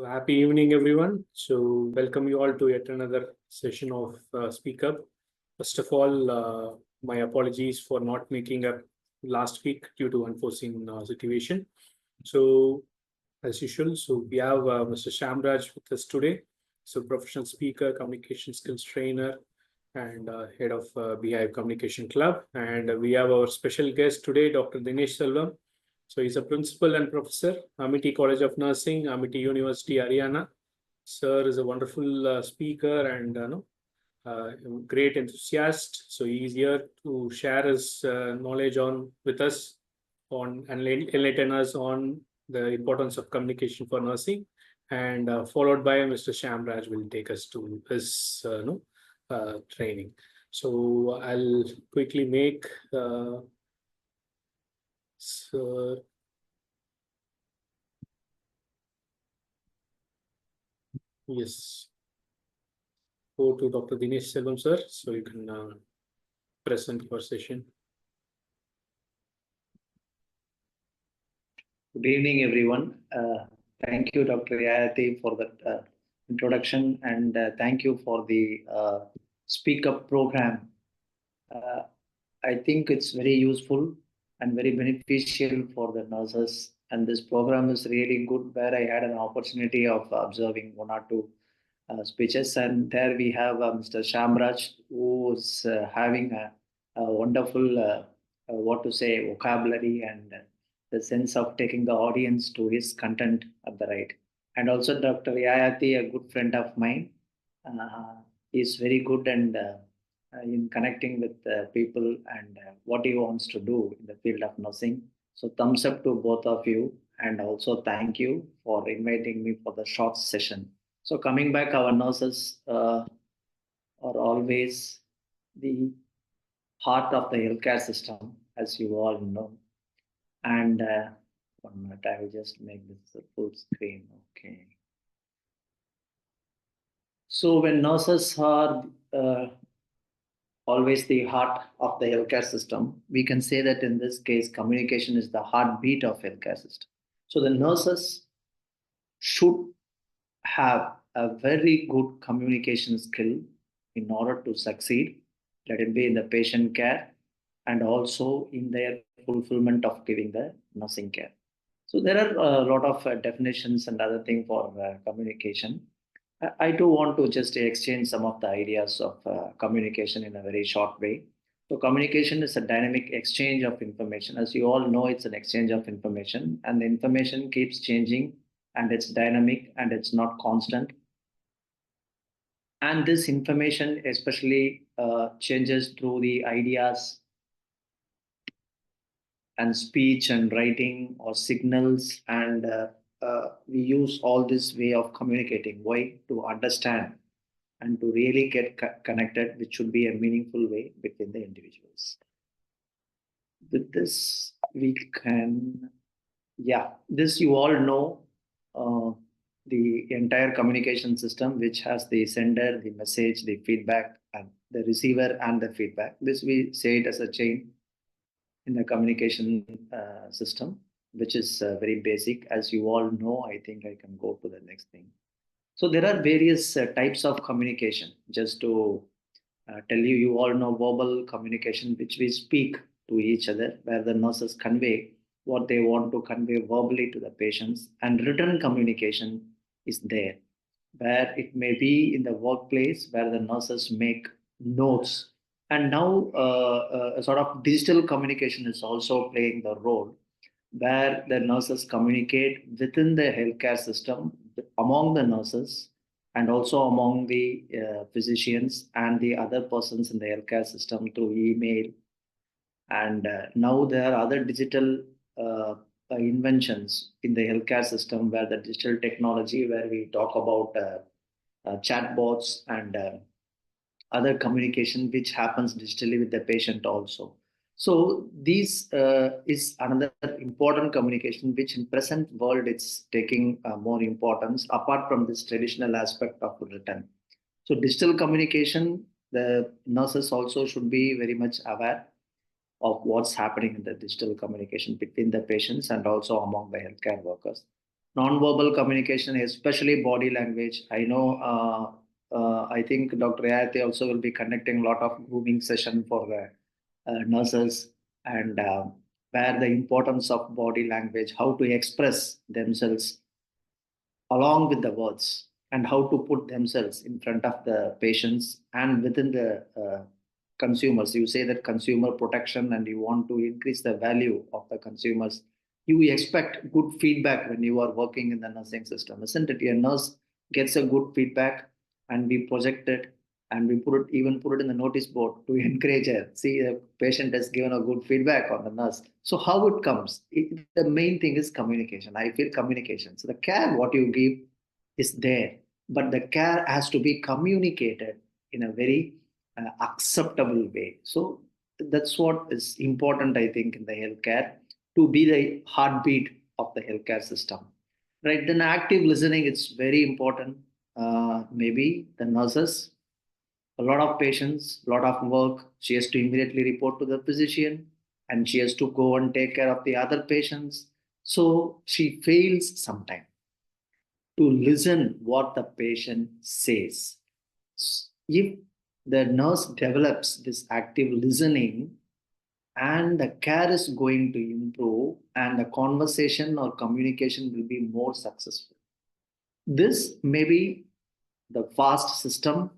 Happy evening, everyone. So, welcome you all to yet another session of SpeakUP. First of all, my apologies for not making up last week due to unforeseen situation. So, as usual, so we have Mr. Shyamraj with us today. So, professional speaker, communication skills trainer, and head of Beehive Communication Club. And we have our special guest today, Dr. Dinesh Selvam. So he's a principal and professor, Amity College of Nursing, Amity University, Haryana. Sir is a wonderful speaker and great enthusiast. So he's here to share his knowledge on with us on and enlighten us on the importance of communication for nursing. And followed by Mr. Shyamraj will take us to his training. So I'll quickly make so yes, go to Dr. Dinesh Selvam, sir, so you can present your session. Good evening, everyone. Thank you, Dr. Ayati, for that introduction, and thank you for the SpeakUP program. I think it's very useful and very beneficial for the nurses, and this program is really good where I had an opportunity of observing one or two speeches, and there we have Mr. Shyamraj, who is having a wonderful, what to say, vocabulary and the sense of taking the audience to his content at the right. And also Dr. Yayati, a good friend of mine, is very good and in connecting with people and what he wants to do in the field of nursing. So thumbs up to both of you, and also thank you for inviting me for the short session. So coming back, our nurses are always the heart of the healthcare system, as you all know. And 1 minute, I will just make this the full screen. Okay. So when nurses are always the heart of the healthcare system, we can say that in this case, communication is the heartbeat of healthcare system. So the nurses should have a very good communication skill in order to succeed, let it be in the patient care and also in their fulfillment of giving the nursing care. So there are a lot of definitions and other things for communication. I do want to just exchange some of the ideas of communication in a very short way. So communication is a dynamic exchange of information. As you all know, it's an exchange of information, and the information keeps changing, and it's dynamic and it's not constant. And this information especially changes through the ideas and speech and writing or signals, and we use all this way of communicating. Why? To understand and to really get connected, which should be a meaningful way between the individuals. With this, we can, this you all know, the entire communication system, which has the sender, the message, the feedback, and the receiver and the feedback. This we say it as a chain in the communication system, which is very basic. As you all know, I think I can go to the next thing. So there are various types of communication. Just to tell you, you all know verbal communication, which we speak to each other, where the nurses convey what they want to convey verbally to the patients. And written communication is there, where it may be in the workplace, where the nurses make notes. And now a sort of digital communication is also playing the role, where the nurses communicate within the healthcare system among the nurses and also among the physicians and the other persons in the healthcare system through email. And now there are other digital inventions in the healthcare system, where the digital technology, where we talk about chatbots and other communication which happens digitally with the patient also. So this is another important communication, which in present world it's taking more importance apart from this traditional aspect of written. So digital communication, the nurses also should be very much aware of what's happening in the digital communication between the patients and also among the healthcare workers. non-verbal communication, especially body language. I know, I think Dr. Ayati also will be conducting a lot of grooming session for the nurses, and where the importance of body language, how to express themselves along with the words, and how to put themselves in front of the patients and within the consumers. You say that consumer protection and you want to increase the value of the consumers. You expect good feedback when you are working in the nursing system, isn't it? A nurse gets a good feedback and we project it, and we put it in the notice board to encourage her. See, the patient has given a good feedback on the nurse. So how it comes? The main thing is communication. I feel communication. So the care what you give is there, but the care has to be communicated in a very acceptable way. So that's what is important, I think, in the healthcare, to be the heartbeat of the healthcare system. Right? Then active listening, it's very important. Maybe the nurses, a lot of patients, a lot of work. She has to immediately report to the physician, and she has to go and take care of the other patients. So she fails sometimes to listen what the patient says. If the nurse develops this active listening, and the care is going to improve, and the conversation or communication will be more successful. This may be the fast system,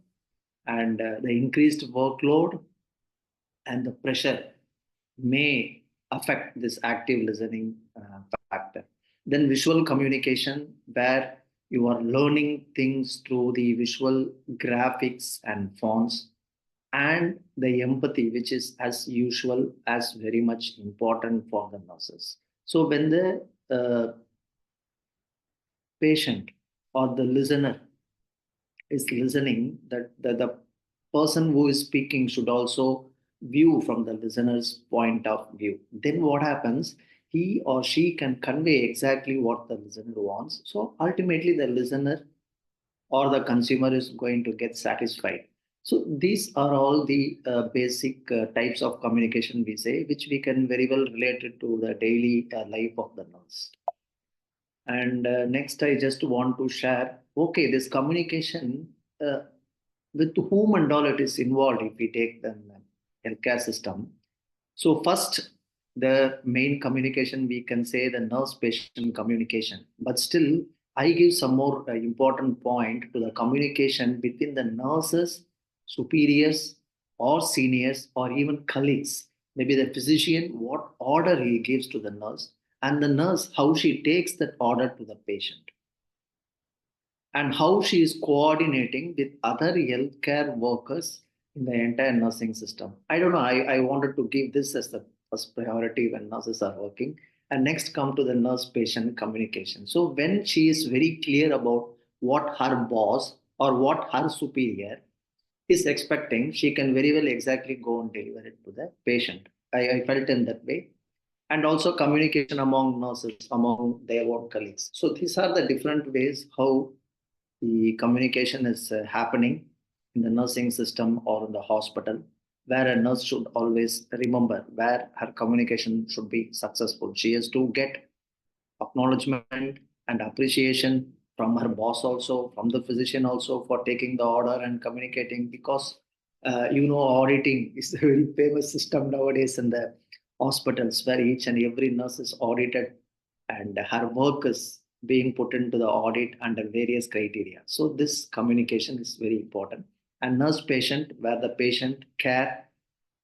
and the increased workload and the pressure may affect this active listening factor. Then visual communication, where you are learning things through the visual graphics and fonts, and the empathy, which is as usual as very much important for the nurses. So when the patient or the listener is listening, that the person who is speaking should also view from the listener's point of view. Then what happens? He or she can convey exactly what the listener wants. So ultimately, the listener or the consumer is going to get satisfied. So these are all the basic types of communication we say, which we can very well relate it to the daily life of the nurse. And next, I just want to share. Okay, this communication, with whom and all it is involved. If we take the healthcare system, so first, the main communication, we can say the nurse-patient communication. But still, I give some more important point to the communication between the nurses, superiors, or seniors, or even colleagues. Maybe the physician, what order he gives to the nurse, and the nurse, how she takes that order to the patient, and how she is coordinating with other healthcare workers in the entire nursing system. I don't know. I wanted to give this as the first priority when nurses are working. And next come to the nurse patient communication. So when she is very clear about what her boss or what her superior is expecting, she can very well exactly go and deliver it to the patient. I felt in that way. And also communication among nurses, among their own colleagues. So these are the different ways how the communication is happening in the nursing system or in the hospital, where a nurse should always remember where her communication should be successful. She has to get acknowledgement and appreciation from her boss, also from the physician, also for taking the order and communicating, because auditing is a very famous system nowadays in the hospitals, where each and every nurse is audited, and her work is being put into the audit under various criteria. So this communication is very important. And nurse patient, where the patient care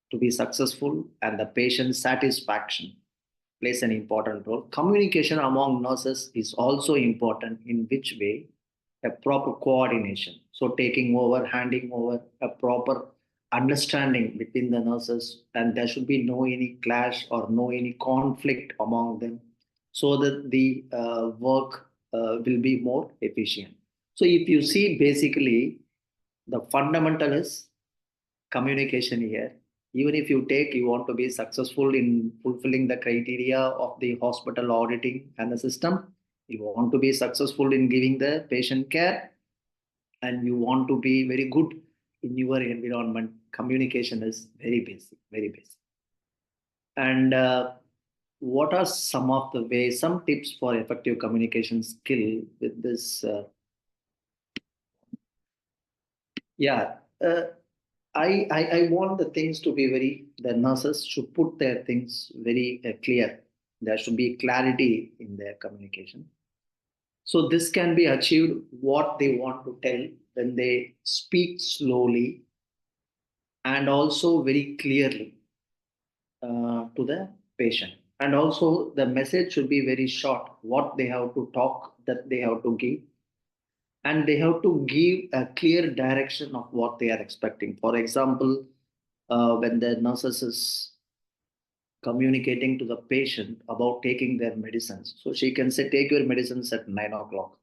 to be successful and the patient satisfaction plays an important role. Communication among nurses is also important, in which way? A proper coordination. So taking over, handing over, a proper understanding between the nurses, and there should be no any clash or no any conflict among them, so that the work will be more efficient. So if you see, basically, the fundamental is communication here. Even if you want to be successful in fulfilling the criteria of the hospital auditing and the system, you want to be successful in giving the patient care, and you want to be very good in your environment, communication is very basic, very basic. And what are some of the ways, some tips for effective communication skill with this? Yeah, I want the things to be the nurses should put their things very clear. There should be clarity in their communication. So this can be achieved what they want to tell when they speak slowly and also very clearly to the patient. And also the message should be very short, what they have to talk, that they have to give, and they have to give a clear direction of what they are expecting. For example, when the nurses is communicating to the patient about taking their medicines, so she can say, take your medicines at 9 o'clock.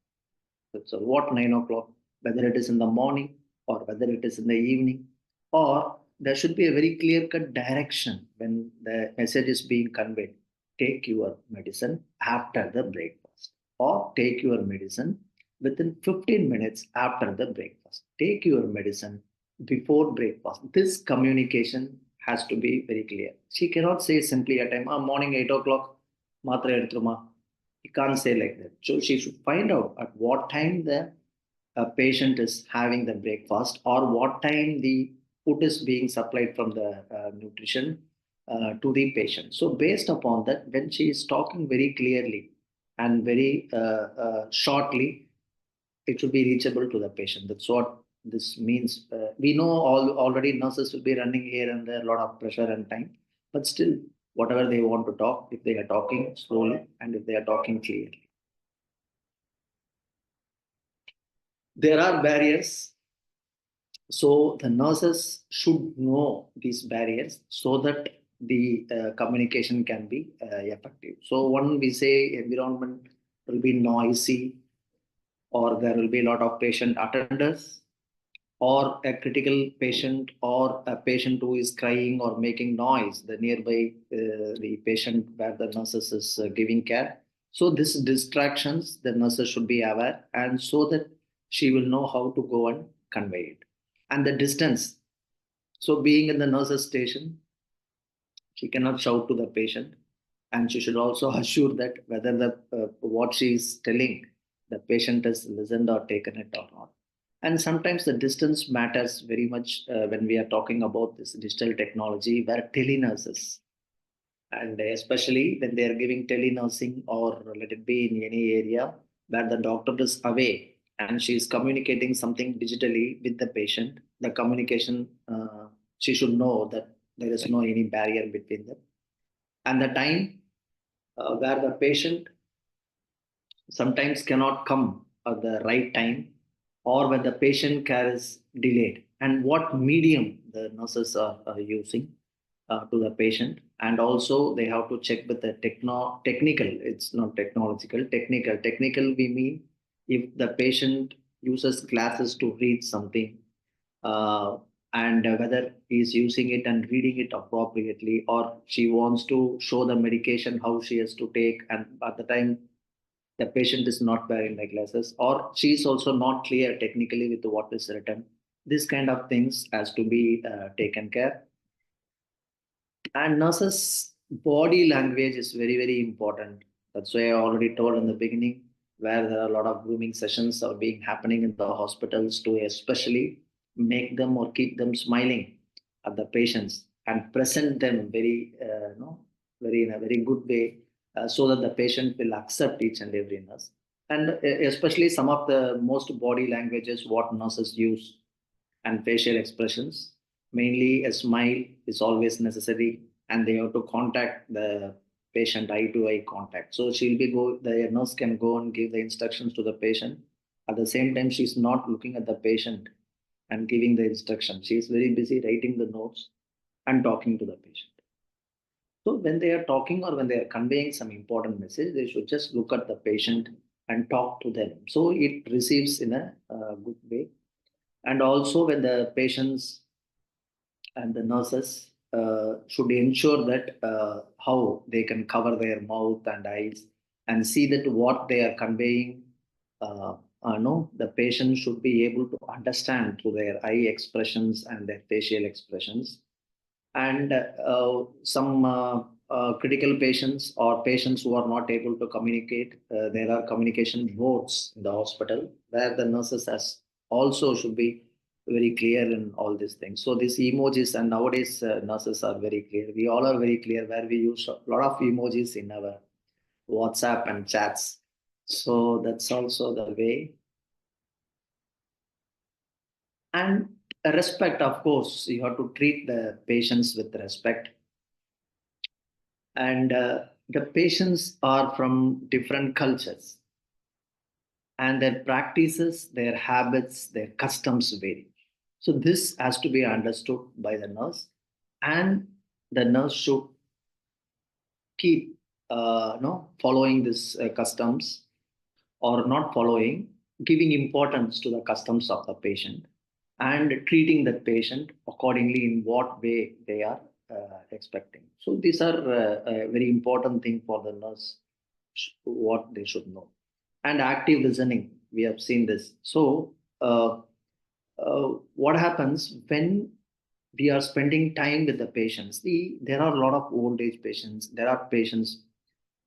So what 9 o'clock? Whether it is in the morning or whether it is in the evening, or there should be a very clear cut direction when the message is being conveyed. Take your medicine after the breakfast, or take your medicine within 15 minutes after the breakfast. Take your medicine before breakfast. This communication has to be very clear. She cannot say simply at time, morning 8 o'clock, matra eduthuruma. You can't say like that. So she should find out at what time the patient is having the breakfast, or what time the food is being supplied from the nutrition to the patient. So based upon that, when she is talking very clearly and very shortly, it should be reachable to the patient. That's what this means. We know already nurses will be running here and there, a lot of pressure and time, but still, whatever they want to talk, if they are talking slowly and if they are talking clearly. There are barriers, so the nurses should know these barriers so that the communication can be effective. So one, we say environment will be noisy, or there will be a lot of patient attenders, or a critical patient, or a patient who is crying or making noise the nearby the patient where the nurses is giving care. So these distractions the nurses should be aware, and so that she will know how to go and convey it. And the distance, so being in the nurse's station, she cannot shout to the patient, and she should also assure that whether the what she is telling, the patient has listened or taken it or not. And sometimes the distance matters very much when we are talking about this digital technology, where telenurses, and especially when they are giving telenursing, or let it be in any area where the doctor is away and she is communicating something digitally with the patient, the communication, she should know that there is no any barrier between them. And the time where the patient sometimes cannot come at the right time, or when the patient care is delayed, and what medium the nurses are using to the patient. And also they have to check with the technical, it's not technological, technical we mean if the patient uses glasses to read something, uh, and whether he is using it and reading it appropriately, or she wants to show the medication how she has to take, and at the time the patient is not wearing the glasses, or she is also not clear technically with what is written. This kind of things has to be taken care. And nurses body language is very important. That's why I already told in the beginning, where there are a lot of grooming sessions are being happening in the hospitals to especially make them or keep them smiling at the patients, and present them very very in a very good way, so that the patient will accept each and every nurse. And especially some of the most body languages what nurses use, and facial expressions. Mainly, a smile is always necessary, and they have to contact the patient eye to eye contact. So the nurse can go and give the instructions to the patient. At the same time, she's not looking at the patient and giving the instruction. She's very busy writing the notes and talking to the patient. So when they are talking or when they are conveying some important message, they should just look at the patient and talk to them. So it receives in a good way. And also when the patients and the nurses should ensure that how they can cover their mouth and eyes, and see that what they are conveying, no, the patient should be able to understand through their eye expressions and their facial expressions. And some critical patients or patients who are not able to communicate, there are communication boards in the hospital where the nurses as also should be very clear in all these things. So these emojis, and nowadays nurses are very clear. We all are very clear where we use a lot of emojis in our WhatsApp and chats. So that's also the way. And respect, of course, you have to treat the patients with respect. And the patients are from different cultures, and their practices, their habits, their customs vary. So this has to be understood by the nurse, and the nurse should keep following this customs, or not following, giving importance to the customs of the patient and treating the patient accordingly in what way they are expecting. So these are a very important thing for the nurse, what they should know. And active listening, we have seen this. So what happens when we are spending time with the patients? There are a lot of old age patients. There are patients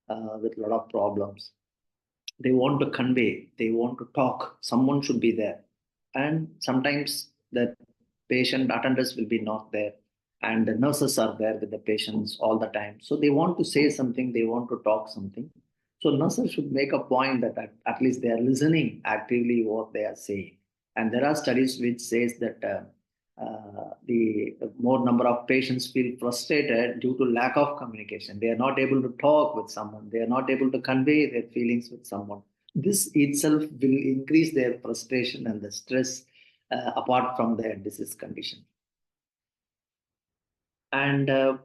with a lot of problems. They want to convey, they want to talk, someone should be there. And sometimes the patient attenders will be not there, and the nurses are there with the patients all the time. So they want to say something, they want to talk something. So nurses should make a point that at least they are listening actively what they are saying. And there are studies which says that the more number of patients feel frustrated due to lack of communication. They are not able to talk with someone. They are not able to convey their feelings with someone. This itself will increase their frustration and the stress apart from their disease condition. And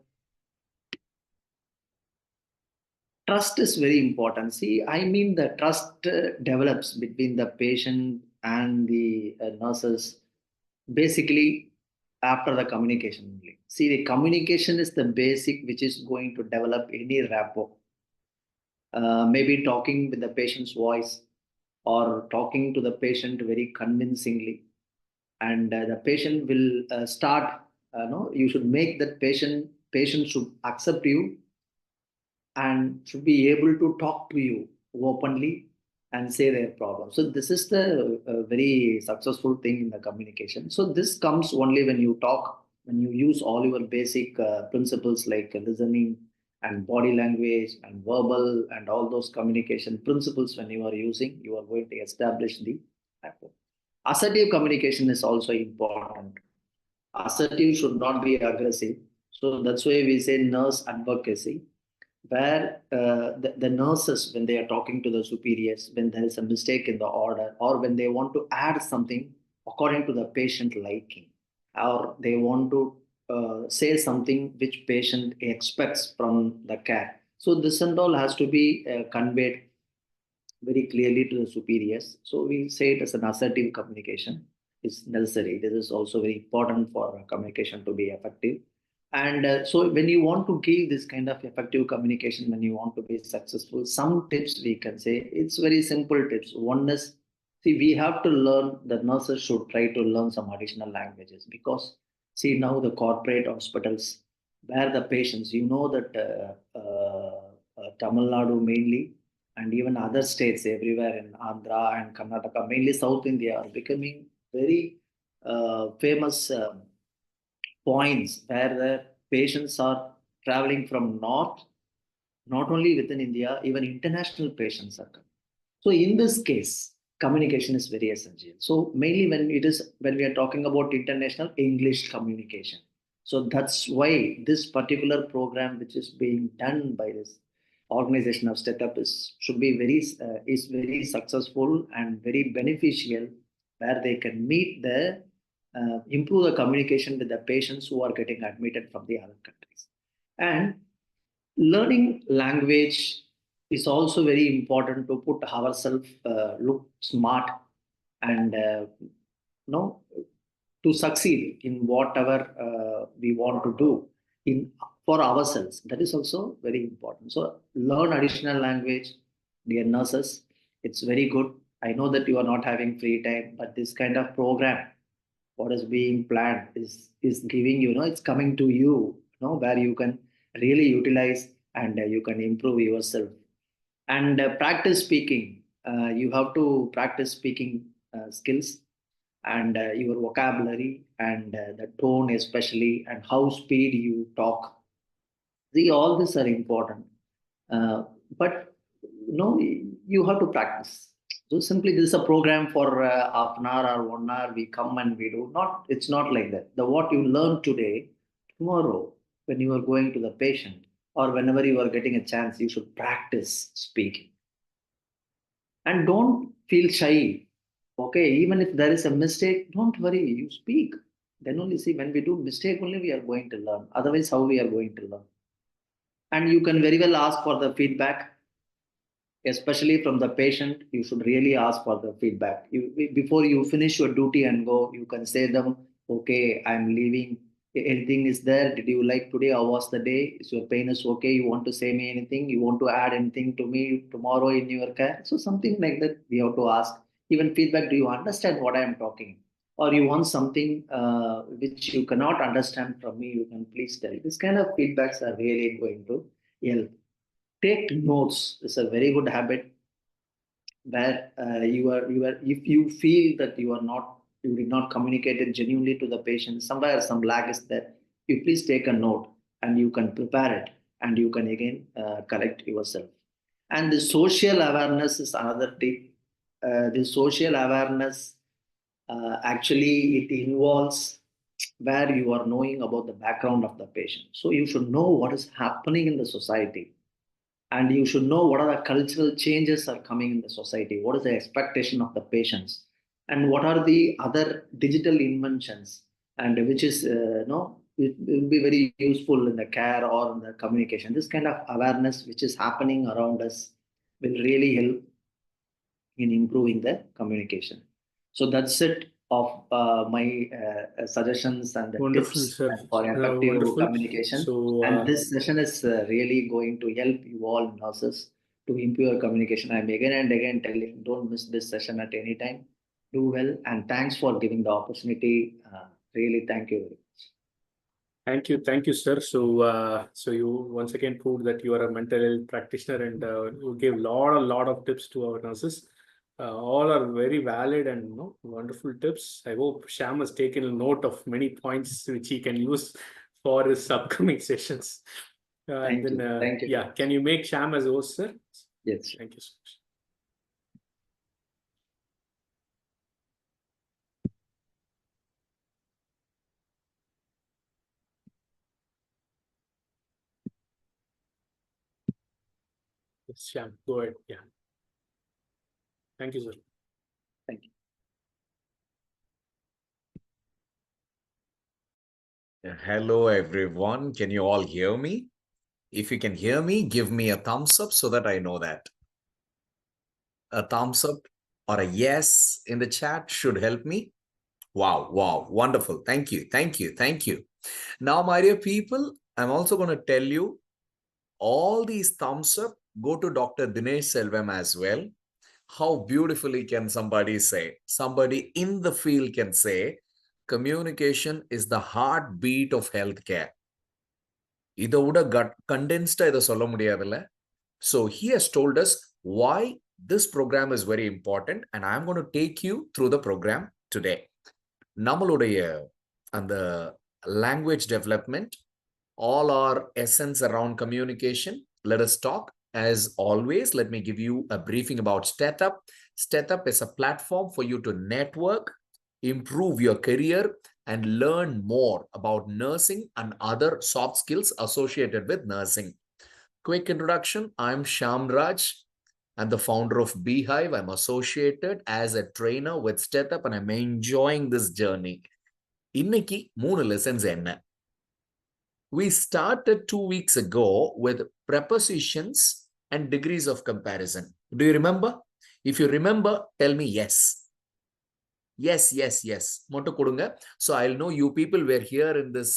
trust is very important. See, I mean, the trust develops between the patient and the nurses basically after the communication only. See, the communication is the basic which is going to develop any rapport. Maybe talking with the patient's voice, or talking to the patient very convincingly, and the patient will start. No, you should make that patient should accept you and should be able to talk to you openly and say their problem. So this is the very successful thing in the communication. So this comes only when you talk, when you use all your basic principles like listening and body language and verbal and all those communication principles. When you are using, you are going to establish the rapport. Assertive communication is also important. Assertive should not be aggressive. So that's why we say nurse advocacy, where the nurses, when they are talking to the superiors, when there is a mistake in the order, or when they want to add something according to the patient liking, or they want to say something which patient expects from the care. So this and all has to be conveyed very clearly to the superiors. So we say it as an assertive communication is necessary. This is also very important for communication to be effective. And so when you want to give this kind of effective communication, when you want to be successful, some tips we can say, it's very simple tips. One is, see, we have to learn, the nurses should try to learn some additional languages, because see, now the corporate hospitals where the patients, you know that Tamil Nadu mainly, and even other states everywhere in Andhra and Karnataka, mainly South India, are becoming very famous points where the patients are traveling from north, not only within India, even international patients are coming. So in this case, communication is very essential. So mainly when we are talking about international English communication. So that's why this particular program, which is being done by this organization of stethup, should be is very successful and very beneficial, where they can meet the improve the communication with the patients who are getting admitted from the other countries. And learning language is also very important to put ourselves look smart, and know to succeed in whatever we want to do in for ourselves. That is also very important. So learn additional language, dear nurses. It's very good. I know that you are not having free time, but this kind of program, what is being planned, is giving, it's coming to you, where you can really utilize, and you can improve yourself. And practice speaking. You have to practice speaking skills, and your vocabulary, and the tone especially, and how speed you talk. See, all these are important. But you have to practice. So simply this is a program for half an hour or 1 hour. We come and we do. Not, it's not like that. The what you learn today, tomorrow, when you are going to the patient, or whenever you are getting a chance, you should practice speaking. And don't feel shy. Okay, even if there is a mistake, don't worry. You speak. Then only, see, when we do mistake, only we are going to learn. Otherwise, how we are going to learn? And you can very well ask for the feedback, especially from the patient. You should really ask for the feedback. Before you finish your duty and go, you can say them, okay, I'm leaving. Anything is there? Did you like today? How was the day? Is your pain is okay? You want to say me anything? You want to add anything to me tomorrow in your care? So something like that we have to ask. Even feedback, do you understand what I am talking? Or you want something which you cannot understand from me, you can please tell. This kind of feedbacks are really going to help. Take notes is a very good habit, where you are if you feel that you did not communicate it genuinely to the patient, somewhere some lag is there, you please take a note, and you can prepare it, and you can again correct yourself. And the social awareness is another tip. The social awareness, actually it involves where you are knowing about the background of the patient, so you should know what is happening in the society, and you should know what are the cultural changes are coming in the society, what is the expectation of the patients, and what are the other digital inventions, and which is it will be very useful in the care or in the communication. This kind of awareness which is happening around us will really help in improving the communication. So that's it of my suggestions and the Wonderful, tips sir. for effective Wonderful. communication. So, And this session is really going to help you all nurses to improve your communication. I'm again and again telling, don't miss this session at any time. Do well, and thanks for giving the opportunity. Really, thank you very much. thank you, sir. So, so you once again proved that you are a mental health practitioner, and you gave a lot of tips to our nurses. All are very valid and wonderful tips. I hope Shyam has taken a note of many points which he can use for his upcoming sessions. And Thank then, you. Thank you. yeah, can you make Shyam as host, sir? Yes. Thank you so much. Yes, Shyam, go ahead. Yeah. Thank you, sir. Thank you. Hello, everyone. Can you all hear me? If you can hear me, give me a thumbs up so that I know that. A thumbs up or a yes in the chat should help me. Wow, wow, wonderful. Thank you, thank you, thank you. Now, my dear people, I'm also going to tell you all these thumbs up go to Dr. Dinesh Selvam as well. How beautifully can somebody say, somebody in the field can say, communication is the heartbeat of healthcare. இதை விட கண்டென்ஸ்டா இதை சொல்ல முடியாதுல்ல. So he has told us why this program is very important, and I'm going to take you through the program today. நம்மளுடைய அந்த language development, all our essence around communication. Let us talk. As always, let me give you a briefing about StethUp. StethUp is a platform for you to network, improve your career, and learn more about nursing and other soft skills associated with nursing. Quick introduction. I'm Shyamraj. I'm the founder of Beehive. I'm associated as a trainer with StethUp, and I'm enjoying this journey. இன்னைக்கு 3 lessons என்ன? We started 2 weeks ago with prepositions and degrees of comparison. Do you remember? If you remember, tell me yes. Yes, yes, yes. மட்டும் கொடுங்க. So I'll know you people were here in this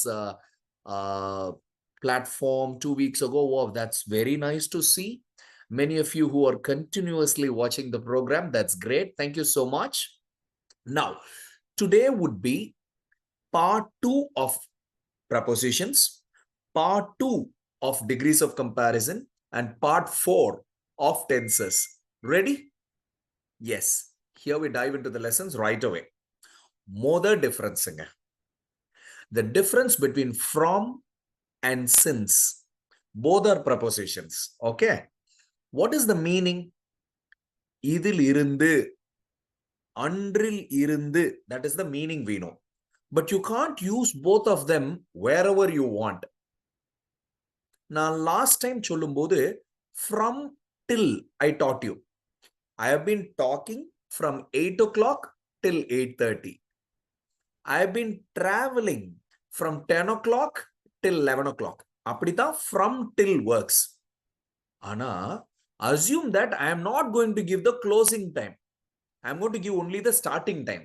platform 2 weeks ago. Wow, that's very nice to see. Many of you who are continuously watching the program, that's great. Thank you so much. Now, today would be part 2 of prepositions, part 2 of degrees of comparison and part 4 of tenses. Ready? Yes. Here we dive into the lessons right away. Mother difference. The difference between from and since. Both are prepositions. Okay. What is the meaning? Idil irundu, andril irundu. That is the meaning we know. But you can't use both of them wherever you want. Now, last time சொல்லும்போது from till I taught you. I have been talking from 8 o'clock till 8:30. I have been traveling from 10 o'clock till 11 o'clock. அப்படிதான் from till works. Ana, assume that I am not going to give the closing time. I am going to give only the starting time.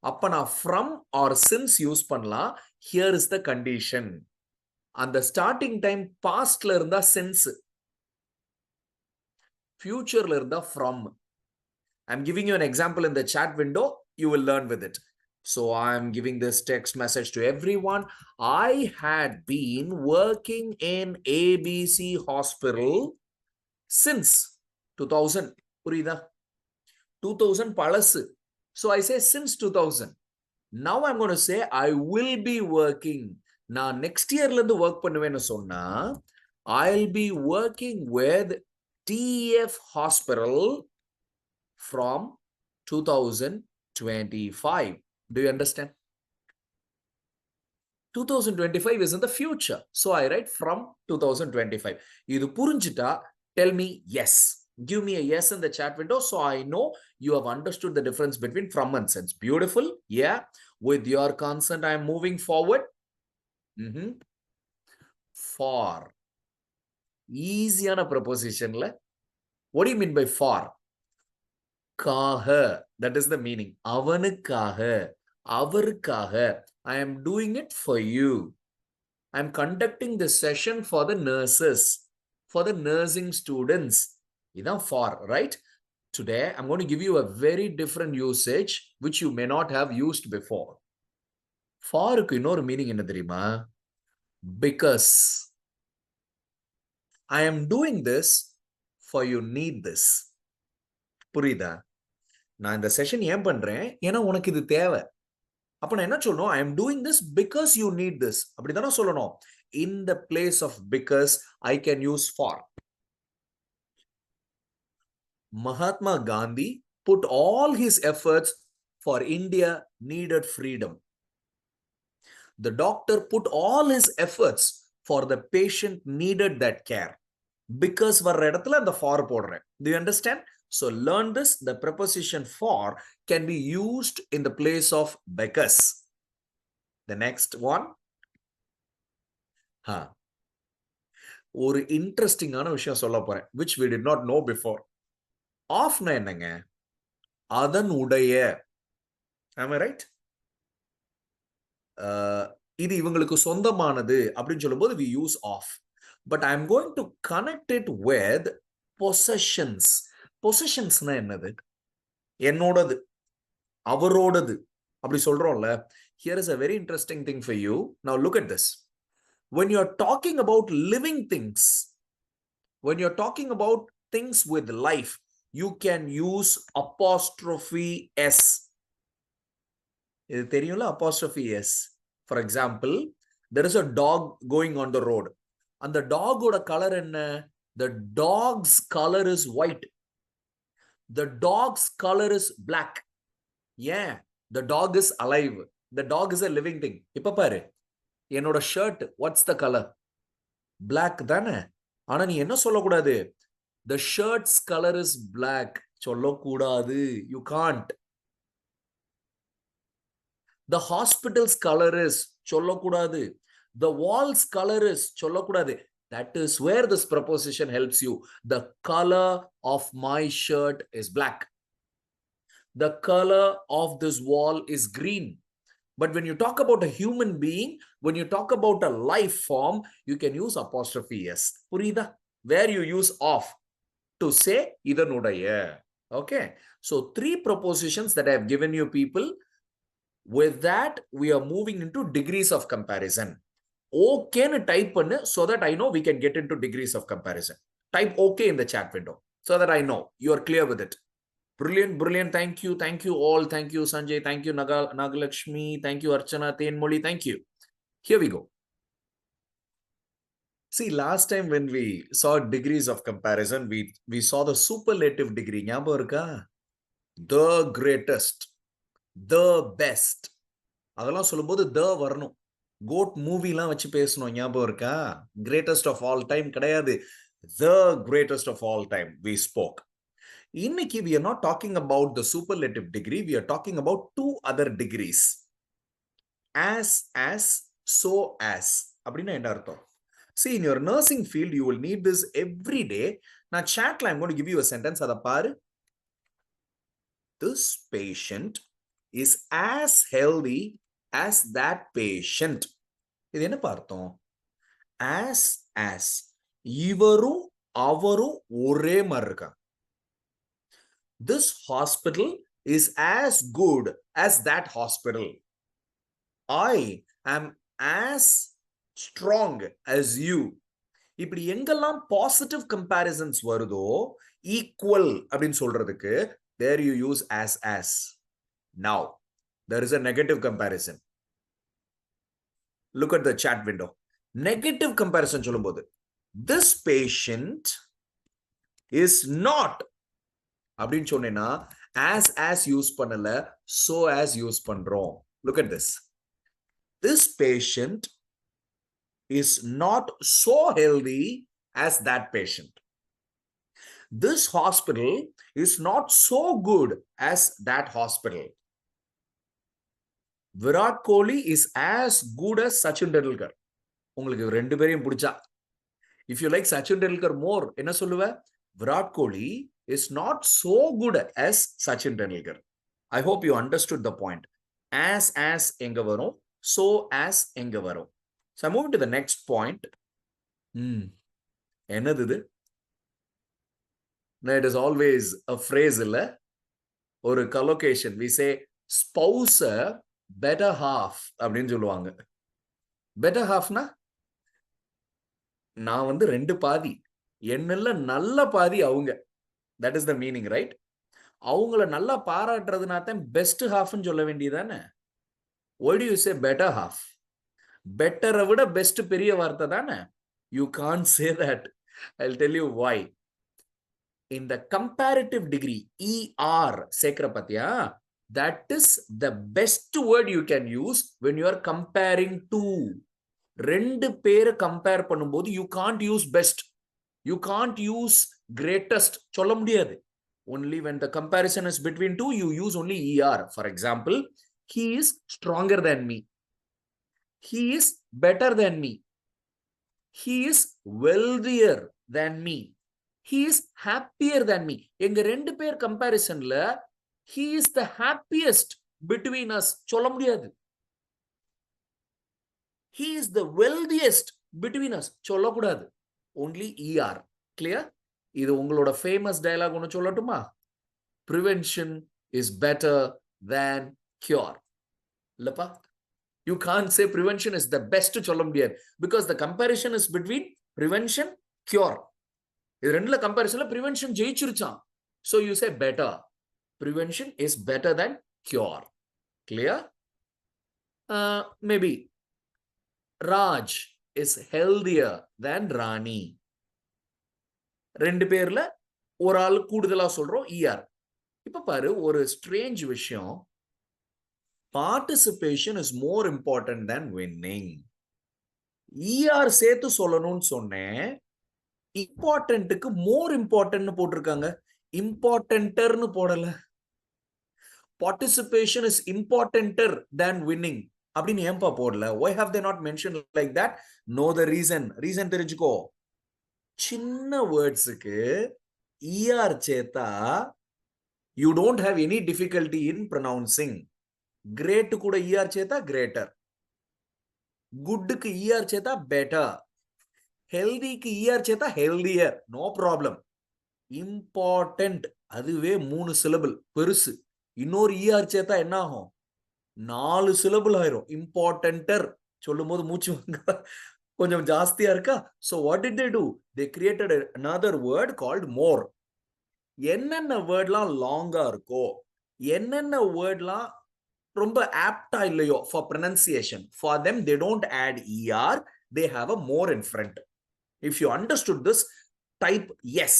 அப்ப நான் from or since use பண்ணலாம். Here is the condition. அந்த starting time pastல இருந்தா since, futureல இருந்தா from. I'm giving you an example in the chat window. You will learn with it. So I'm giving this text message to everyone. I had been working in ABC hospital since 2000. புரியுதா? 2000 பழசு. So I say since 2000. Now I'm going to say I will be working. நான் next yearல இருந்து work பண்ணுவேன்னு சொன்னா I'll be working with TF Hospital from 2025. Do you understand? 2025 is in the future. So I write from 2025. இது புரிஞ்சிட்டா tell me yes. Give me a yes in the chat window so I know you have understood the difference between from and since. Beautiful. Yeah. With your consent, I am moving forward. For. Easiயான preposition. What do you mean by for? Kaha. That is the meaning. Avanukaha. Avarkaha. I am doing it for you. I am conducting this session for the nurses, for the nursing students. Enough for, right? Today, I'm going to give you a very different usage which you may not have used before. For இன்னொரு meaning என்ன தெரியுமா? Because I am doing this for you need this. புரியுதா? நான் இந்த session ஏன் பண்றேன்? ஏன்னா உனக்கு இது தேவை. அப்ப நான் என்ன சொல்லணும்? I am doing this because you need this. அப்படிதானே சொல்லணும். In the place of because, I can use for. Mahatma Gandhi put all his efforts for India needed freedom. The doctor put all his efforts for the patient needed that care. Because வர்ற இடத்துல அந்த for போடுறேன். Do you understand? So learn this. The preposition for can be used in the place of because. The next one. ஒரு இன்ட்ரெஸ்டிங்கான விஷயம் சொல்ல போறேன் which we did not know before. Offனா என்னங்க? அதன் உடைய. Am I right? இது இவங்களுக்கு சொந்தமானது அப்படின்னு சொல்லும்போது we use of. But I'm going to connect it with possessions. Possessionsனா என்னது? என்னோடது, அவரோடது அப்படி சொல்றோம்ல. Here is a very interesting thing for you. Now look at this. When you're talking about living things, when you're talking about things with life, you can use apostrophe s. இது தெரியும்ல apostrophe s. For example, there is a dog going on the road. அந்த டாகோட colour என்ன? The dog's color is white. The dog's color is black. Yeah, the dog is alive. The dog is a living thing. இப்ப பாரு, என்னோட shirt what's the color? Black தானே? ஆனா நீ என்ன சொல்லக்கூடாது? The shirt's color is black. சொல்லக்கூடாது. You can't. The hospital's color is சொல்லக்கூடாது. The wall's color is சொல்லக்கூடாது. That is where this preposition helps you. The color of my shirt is black. The color of this wall is green. But when you talk about a human being, when you talk about a life form, you can use apostrophe s. புரியுதா? Where you use of to say இதனுடைய. Okay. So 3 prepositions that I have given you people. With that, we are moving into degrees of comparison. okay னு type பண்ணு so that I know we can get into degrees of comparison. Type okay in the chat window so that I know you are clear with it. Brilliant, brilliant. Thank you all. Thank you, Sanjay. Thank you, Nagalakshmi. Thank you, Archana, Tenmoli. Thank you. Here we go. See, last time when we saw degrees of comparison, we saw the superlative degree. ஞாபகம் இருக்கா? The greatest, the best. அதெல்லாம் சொல்லும்போது the வரணும். Code மூவிலாம் வச்சு பேசணும். ஞாபகம் இருக்கா? Greatest of all time கிடையாது. The greatest of all time we spoke. இன்னைக்கு we are not talking about the superlative degree. We are talking about two other degrees. As, so as. அப்படின்னா என்ன அர்த்தம்? See, in your nursing field, you will need this every day. Now, chatla, I'm going to give you a sentence. Adha paru. This patient is as healthy as that patient. இது என்ன பார்த்தோம்? As. இவரும் அவரும் ஒரே மாதிரி இருக்காங்க. This hospital is as good as that hospital. I am as strong as you. இப்படி எங்கெல்லாம் பாசிட்டிவ் கம்பேரிசன்ஸ் வருதோ ஈக்குவல் அப்படின்னு சொல்றதுக்கு there you use as. Now there is a negative comparison. Look at the chat window. Negative comparison சொல்லும்போது this patient is not அப்படின்னு சொன்னேன்னா as use பண்ணல so as use பண்றோம். Look at this. This patient is not so healthy as that patient. This hospital is not so good as that hospital. Virat Kohli is as good as Sachin Tendulkar. உங்களுக்கு ரெண்டு பேரையும் பிடிச்சா if you like Sachin Tendulkar more என்ன சொல்லுவ? Virat Kohli is not so good as Sachin Tendulkar. I hope you understood the point. As எங்க வரும், so as எங்க வரும். So I'm moving to the next point. என்னது இது? Now it is always a phrase இல்ல, ஒரு collocation. We say spouse better half அப்படின்னு சொல்லுவாங்க. Better halfனா நான் வந்து ரெண்டு பாதி, என்னல்ல நல்ல பாதி அவங்க. That is the meaning, right? அவங்கள நல்லா பாராட்டுறதுனா தான் பெஸ்ட் ஹாஃப்னு சொல்ல வேண்டியதானே? Why do you say better half? பெட்டரை விட பெஸ்ட் பெரிய வார்த்தை தானே? You can't say that. I'll tell you why. In the comparative degree, ER சேர்க்கிற பத்தியா, that is the best word you can use when you are comparing two. ரெண்டு பேரை compare பண்ணும்போது you can't use best. You can't use greatest. சொல்ல முடியாது. Only when the comparison is between two, you use only ER. For example, he is stronger than me. He is better than me. He is wealthier than me. He is happier than me. எங்க ரெண்டு பேர் கம்பேரிசன்ல he is the happiest between us சொல்ல முடியாது. He is the wealthiest between us சொல்லக்கூடாது. Only ER. Clear? இது உங்களோட famous dialogue ஒன்று சொல்லட்டுமா? Prevention is better than cure. இல்லப்பா, you can't say prevention is the best சொல்ல முடியாது because the comparison is between prevention, cure. இது ரெண்டுல கம்பேரிசன்ல prevention ஜெயிச்சிருச்சான். So you say better. Prevention is better than cure. Clear? Maybe Raj is healthier than Rani. ரெண்டு பேர்ல ஒரு ஆள் கூடுதலா சொல்றோம் ER. இப்ப பாரு, ஒரு ஸ்ட்ரேஞ்ச் விஷயம். Participation is more important than winning. ER சேர்த்து சொல்லணும்னு சொன்னேன். இம்பார்ட்டன்ட்டுக்கு மோர் இம்பார்ட்டன்ட்னு போட்டிருக்காங்க, இம்பார்ட்டன்டர்னு போடல. Participation is importanter than winning அப்படின்னு ஏன்பா போடல? Why have they not mentioned like that? Know the reason. Reason தெரிஞ்சுக்கோ. சின்ன வேர்ட்ஸுக்கு ER சேர்த்தா you don't have any difficulty in pronouncing. Great கூட ER சேர்த்தா greater. Goodக்கு ER சேர்த்தா better. Healthyக்கு ER சேர்த்தா healthier. No problem. Important அதுவே 3 syllable பெருசு. இன்னொரு ER சேர்த்தா என்ன ஆகும்? 4 syllable ஆயிரும். Importanter சொல்லும்போது மூச்சு கொஞ்சம் ஜாஸ்தியா இருக்கா? So what did they do? They created another word called more. என்னென்ன வேர்ட்லாம் லாங்கா இருக்கோ, என்னென்ன வேர்ட்லாம் ரொம்ப ஆப்டா இல்லையோ for pronunciation, for them they don't add er, they have a more in front. If you understood this, type yes.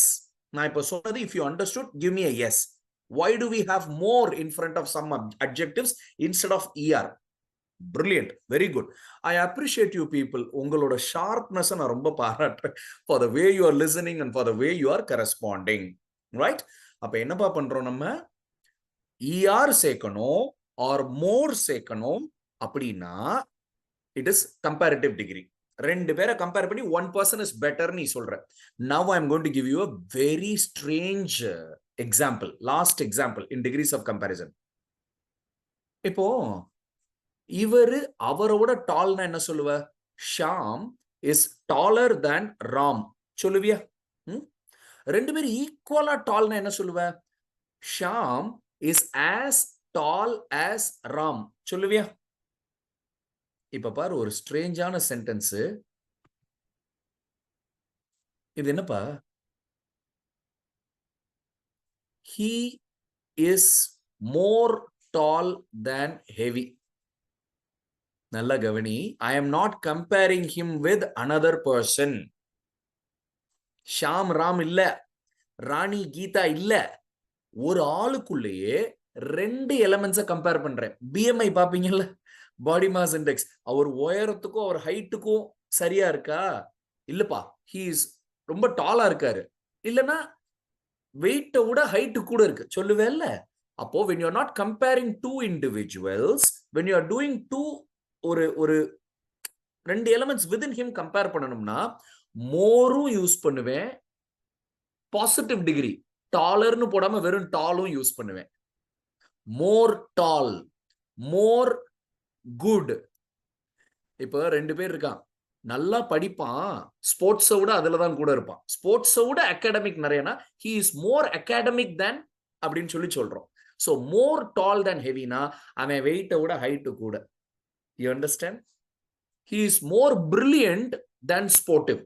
நான் இப்ப சொன்னது if you understood, give me a yes. Why do we have more in front of some adjectives instead of er? Brilliant, very good. I appreciate you people. உங்களோட sharpness நான் ரொம்ப பாராட்டுறேன் for the way you are listening and for the way you are corresponding. Right? அப்ப என்னப்பா பண்றோம் நம்ம? er சேர்க்கணும் or more சேர்க்கணும் அப்படின்னா it is comparative degree. ரெண்டு பேரை கம்பேர் பண்ணி one person is better நீ சொல்ற. Now I am going to give you a very strange example, last example in degrees of comparison. இப்போ இவரு அவரோட டால்னா என்ன சொல்லுவ? Shyam is taller than Ram சொல்லுவியா? ரெண்டு பேரும் ஈக்குவலா டால்னா என்ன சொல்லுவ? Shyam is as tall as Ram சொல்லுவியா? இப்ப பாரு ஒரு ஸ்ட்ரேஞ்சான சென்டென்ஸ். இது என்னப்பா? He is more tall than heavy. நல்ல கவனி. I am not comparing him with another person. Sham Ram இல்ல, ராணி கீதா இல்ல, ஒரு ஆளுக்குள்ளேயே ரெண்டு எலிமெண்ட்ஸை கம்பேர் பண்றேன். பிஎம்ஐ பாப்பீங்கல்ல, பாடி மாஸ் இண்டெக்ஸ், அவர் உயரத்துக்கும் அவர் ஹைட்டுக்கும் சரியா இருக்கா? இல்லப்பா, ஹி இஸ் ரொம்ப டாலா இருக்காரு, இல்லனா வெயிட்டை விட ஹைட்டு கூட இருக்கு சொல்லுவேல்ல. அப்போ when you are not comparing two individuals, when you are doing two ஒரு ரெண்டு எலிமெண்ட்ஸ் within him கம்பேர் பண்ணணும்னா மோரும் யூஸ் பண்ணுவேன், பாசிட்டிவ் டிகிரி டாலர்னு போடாம வெறும் டாலும் யூஸ் பண்ணுவேன். மோர் டால், மோர் குட். இப்ப ரெண்டு பேர் இருக்கான், நல்லா படிப்பான், ஸ்போர்ட்ஸை விட அதுலதான் கூட இருப்பான். ஸ்போர்ட்ஸை விட academic நிறையனா he is more academic than அப்படின்னு சொல்லி சொல்றோம். So more tall than heavyனா அவன் வெயிட்டை விட ஹைட்டு கூட. You understand? He is more brilliant than sportive.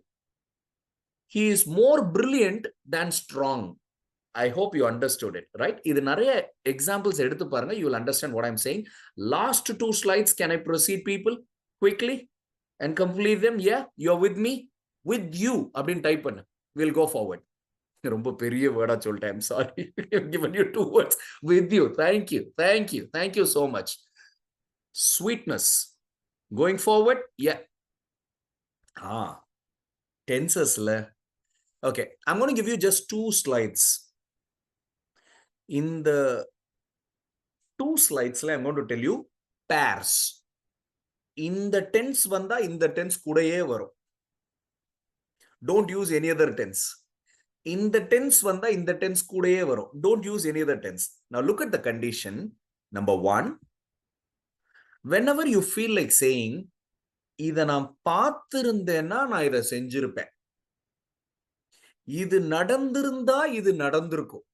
He is more brilliant than strong. I hope you understood it, right? இது நிறைய examples எடுத்து பாருங்க. You will understand what I'm saying. Last two slides, can I proceed people quickly and complete them? Yeah, you're with me? With you அப்படின்னு type பண்ணு. We'll go forward. ரொம்ப பெரிய வேர்டா சொல்லிட்டேன். I'm sorry. I've given you two words. With you. Thank you. Thank you. Thank you so much. Sweetness. Going forward? Yeah. Tenses la. Okay. I'm going to give you just two slides. In the two slides, I'm going to tell you pairs. In the tense vanda, in the tense kudaye varum. Don't use any other tense. In the tense vanda, in the tense kudaye varum. Don't use any other tense. Now look at the condition. Number one, whenever you feel like saying, இதை நான் பார்த்திருந்தேன்னா நான் இதை செஞ்சிருப்பேன், இது நடந்திருந்தா இது நடந்திருக்கும்.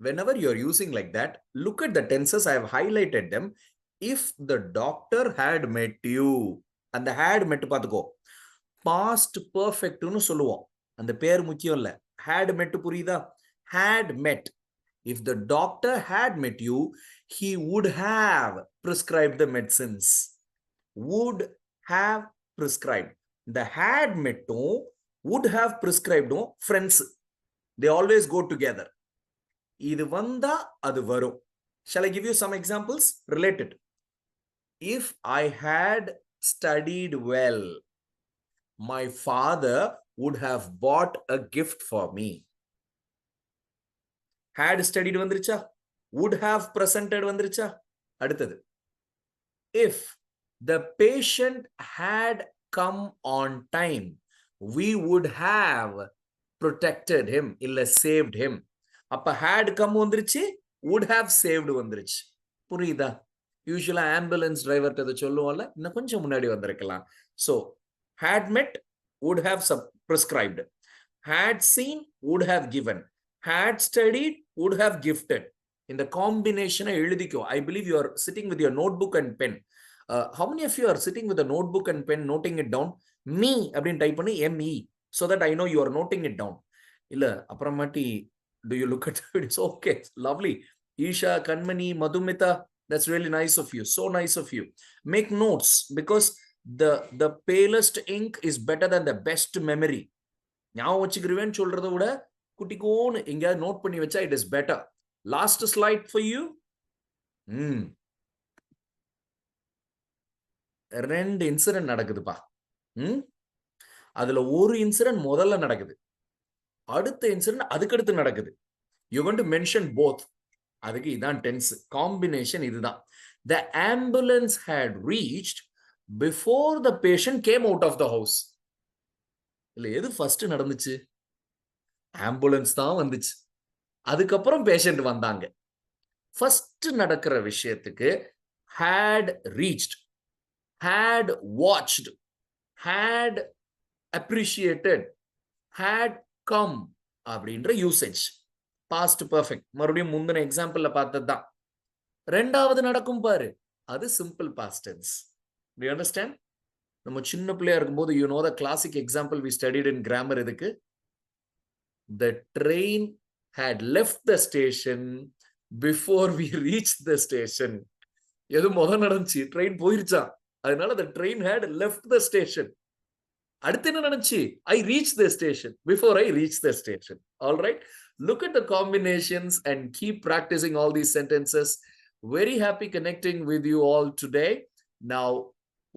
Whenever you're using like that, look at the tenses. I have highlighted them. If the doctor had met you, அந்த had met பார்த்துக்கோ, past perfectனு சொல்லுவோம். அந்த பேர் முக்கியம் இல்ல, had met புரியுதா? had met. If the doctor had met you, he would have prescribed the medicines. Would have prescribed. The had met would have prescribed friends. They always go together. இது வந்தா அது வரும். Shall I give you some examples related? If I had studied well, my father would have bought a gift for me. Had studied வந்துருச்சா? Would have presented வந்துருச்சா? அடுத்தது, if the patient had come on time, we would have protected him, இல்ல saved him. அப்ப had come வந்துருச்சு, would have saved வந்துருச்சு. புரியுதா? யூசுவலா ambulance driver கிட்ட சொல்லுவோம்ல, இன்னும் கொஞ்சம் முன்னாடி வந்திருக்கலாம். So had met, would have prescribed. Had seen, would have given. Had studied, would have gifted. இந்த காம்பினேஷனை எழுதிக்கோ. I believe you are sitting with your notebook and pen. How many of you are sitting with a notebook and pen noting it down? Me அப்படின்னு type பண்ணி ME so that I know you are noting it down. இல்ல அப்புறமாட்டி do you look at it? It's okay. Lovely. Isha, Kanmani, Madhumita, that's really nice of you. So nice of you. Make notes because the palest ink is better than the best memory. ஞாபகம் வச்சுக்கிறேன்னு சொல்றதை விட குட்டிக்கோன்னு எங்கேயாவது note பண்ணி வச்சா it is better. Last slide for you. ரெண்டு incident நடக்குதுப்பா. அதுல ஒரு incident முதல்ல நடக்குது, அடுத்த இன்சிடென்ட் அதுக்கடுத்து நடக்குது. You want to mention both. அதுக்கு இதான் டென்ஸ் காம்பினேஷன். இதுதான் the ambulance had reached before the patient came out of the house. இல்ல எது ஃபர்ஸ்ட் நடந்துச்சு? ஆம்புலன்ஸ் தான் வந்துச்சு, அதுக்கப்புறம் பேஷண்ட் வந்தாங்க. ஃபர்ஸ்ட் நடக்கிற விஷயத்துக்கு had reached, had watched, had appreciated, had come அப்படின்ற யூசேஜ். Past perfect. மறுபடியும் முந்தின எக்ஸாம்பிள்ல பார்த்தது தான். ரெண்டாவது நடக்கும் பாரு, அது simple past tense. Do you understand? நம்ம சின்ன பிள்ளையா இருக்கும்போது you know the classic example we studied in grammar இதுக்கு. The train had left the station before we reached the station. எது முதல் நடந்துச்சு? ட்ரெயின் போயிருச்சான், அதனால the train had left the station. அடுத்து என்ன நடந்துச்சு? I reached the station before I reached the station. All right, look at the combinations and keep practicing all these sentences. Very happy connecting with you all today. Now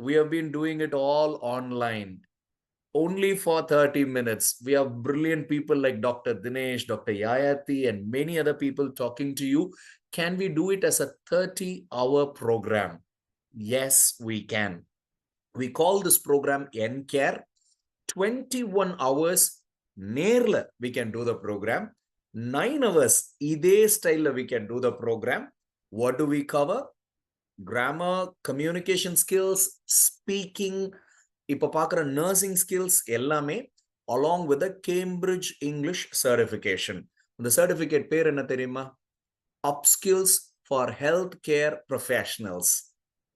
we have been doing it all online only for 30 minutes. We have brilliant people like Dr. Dinesh, Dr. Yayati, and many other people talking to you. Can we do it as a 30-hour program? Yes, we can. We call this program NCARE. 21 hours நேர்ல we can do the program. 9 hours இதே ஸ்டைல்ல we can do the program. What do we cover? Grammar, communication skills, speaking, இப்ப பார்க்குற nursing skills எல்லாமே along with the Cambridge English certification. இந்த certificate பேர் என்ன தெரியுமா? Upskills for healthcare professionals.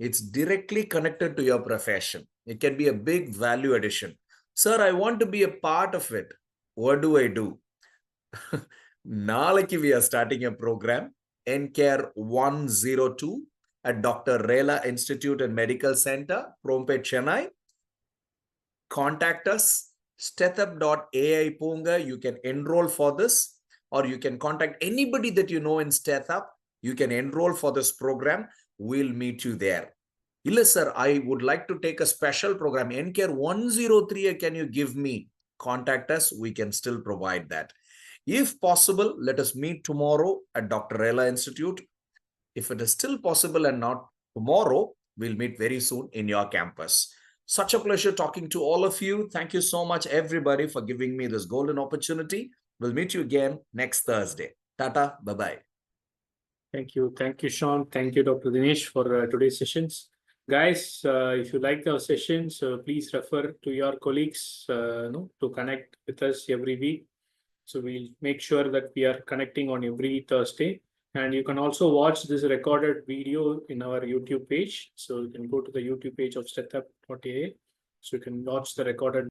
It's directly connected to your profession. It can be a big value addition. Sir, I want to be a part of it. What do I do? நாளைக்கு we are starting a program, NCARE 102 at Dr. Rela Institute and Medical Center, Prompet, Chennai. Contact us, stethup.ai போங்க. You can enroll for this, or you can contact anybody that you know in StethUp. You can enroll for this program. We'll meet you there. Illa sir, I would like to take a special program, NCARE 103, can you give me? Contact us, we can still provide that. If possible, let us meet tomorrow at Dr. Rela Institute. If it is still possible and not tomorrow, we'll meet very soon in your campus. Such a pleasure talking to all of you. Thank you so much, everybody, for giving me this golden opportunity. We'll meet you again next Thursday. Tata, bye-bye. Thank you. Thank you, Sean. Thank you, Dr. Dinesh, for today's sessions. Guys, if you like our sessions, please refer to your colleagues to connect with us every week. So we'll make sure that we are connecting on every Thursday. And you can also watch this recorded video in our YouTube page. So you can go to the YouTube page of stethup.ai. So you can watch the recorded